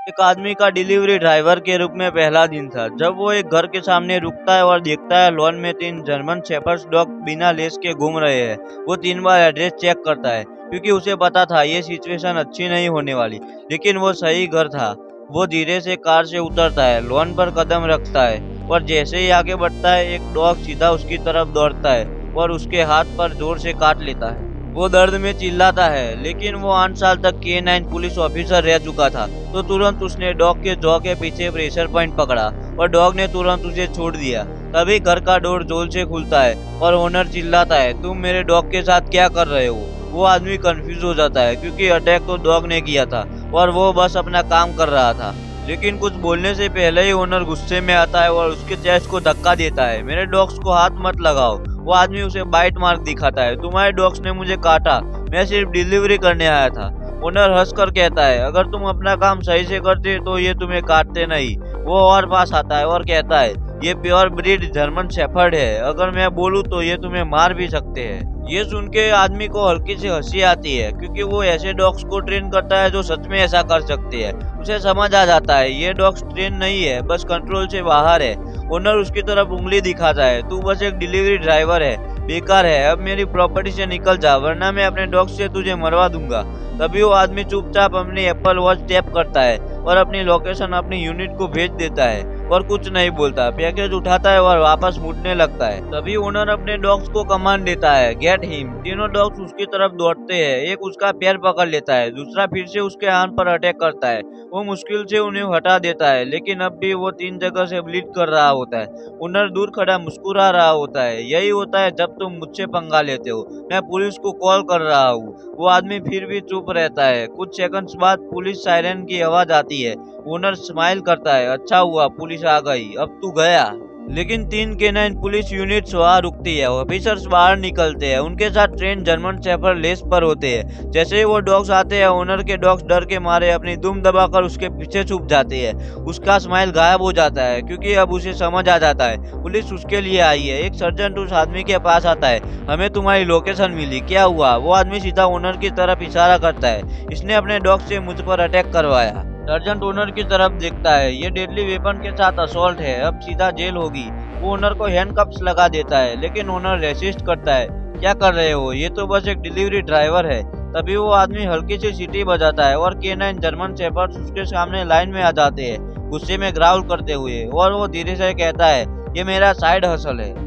एक आदमी का डिलीवरी ड्राइवर के रूप में पहला दिन था जब वो एक घर के सामने रुकता है और देखता है लॉन में 3 जर्मन शेपर्ड डॉग बिना लेस के घूम रहे हैं। वो 3 बार एड्रेस चेक करता है क्योंकि उसे पता था ये सिचुएशन अच्छी नहीं होने वाली, लेकिन वो सही घर था। वो धीरे से कार से उतरता है, लॉन पर कदम रखता है और जैसे ही आगे बढ़ता है एक डॉग सीधा उसकी तरफ दौड़ता है और उसके हाथ पर जोर से काट लेता है। वो दर्द में चिल्लाता है, लेकिन वो 8 साल तक K9 पुलिस ऑफिसर रह चुका था, तो तुरंत उसने डॉग के जॉ के पीछे प्रेशर पॉइंट पकड़ा और डॉग ने तुरंत उसे छोड़ दिया। तभी घर का डोर जोर से खुलता है और ओनर चिल्लाता है, तुम मेरे डॉग के साथ क्या कर रहे हो? वो आदमी कंफ्यूज हो जाता है क्योंकि अटैक तो डॉग ने किया था और वो बस अपना काम कर रहा था। लेकिन कुछ बोलने से पहले ही ओनर गुस्से में आता है और उसके चेस्ट को धक्का देता है। मेरे डॉग्स को हाथ मत लगाओ। वो आदमी उसे बाइट मार्क दिखाता है, तुम्हारे डॉग्स ने मुझे काटा, मैं सिर्फ डिलीवरी करने आया था। ओनर हंसकर कहता है, अगर तुम अपना काम सही से करते तो ये तुम्हें काटते नहीं। वो और पास आता है और कहता है, ये प्योर ब्रीड जर्मन शेफर्ड है, अगर मैं बोलूँ तो ये तुम्हें मार भी सकते हैं। ये सुन के आदमी को हल्की सी हंसी आती है क्योंकि वो ऐसे डॉग्स को ट्रेन करता है जो सच में ऐसा कर सकते हैं। उसे समझ आ जाता है ये डॉग्स ट्रेन नहीं है, बस कंट्रोल से बाहर है। ओनर उसकी तरफ उंगली दिखाता है, तू बस एक डिलीवरी ड्राइवर है, बेकार है, अब मेरी प्रॉपर्टी से निकल जा वरना मैं अपने डॉग से तुझे मरवा दूंगा। तभी वो आदमी चुपचाप अपनी एप्पल वॉच टैप करता है और अपनी लोकेशन अपनी यूनिट को भेज देता है और कुछ नहीं बोलता। पैकेज उठाता है और वापस मुड़ने लगता है। तभी ओनर अपने डॉग्स को कमांड देता है, गेट हिम। तीनों डॉग्स उसकी तरफ दौड़ते हैं, एक उसका पैर पकड़ लेता है, दूसरा फिर से उसके आंख पर अटैक करता है। वो मुश्किल से उन्हें हटा देता है, लेकिन अब भी वो 3 जगह से ब्लीड कर रहा होता है। ओनर दूर खड़ा मुस्कुरा रहा होता है, यही होता है जब तुम मुझसे पंगा लेते हो, मैं पुलिस को कॉल कर रहा हूँ। वो आदमी फिर भी चुप रहता है। कुछ सेकंड्स बाद पुलिस सायरन की आवाज आती है। ओनर स्माइल करता है, अच्छा हुआ पुलिस आ गई, अब तू गया। लेकिन 3 K9 पुलिस यूनिट्स वहाँ रुकती है। ऑफिसर्स बाहर निकलते हैं, उनके साथ ट्रेन जर्मन शेफर्ड लेस पर होते हैं। जैसे ही वो डॉग्स आते हैं, ओनर के डॉग्स डर के मारे अपनी दुम दबाकर उसके पीछे छुप जाते हैं। उसका स्माइल गायब हो जाता है क्योंकि अब उसे समझ आ जाता है पुलिस उसके लिए आई है। एक सर्जन उस आदमी के पास आता है, हमें तुम्हारी लोकेशन मिली, क्या हुआ? वो आदमी सीधा ओनर की तरफ इशारा करता है, इसने अपने डॉग से मुझ पर अटैक करवाया। सर्जेंट ओनर की तरफ देखता है, ये डेडली वेपन के साथ असॉल्ट है, अब सीधा जेल होगी। वो ओनर को हैंडकफ्स लगा देता है, लेकिन ओनर रेसिस्ट करता है, क्या कर रहे हो, ये तो बस एक डिलीवरी ड्राइवर है। तभी वो आदमी हल्की सी सीटी बजाता है और K9 जर्मन शेफर्ड्स उसके सामने लाइन में आ जाते हैं, गुस्से में ग्राउल करते हुए, और वो धीरे से कहता है, ये मेरा साइड हसल है।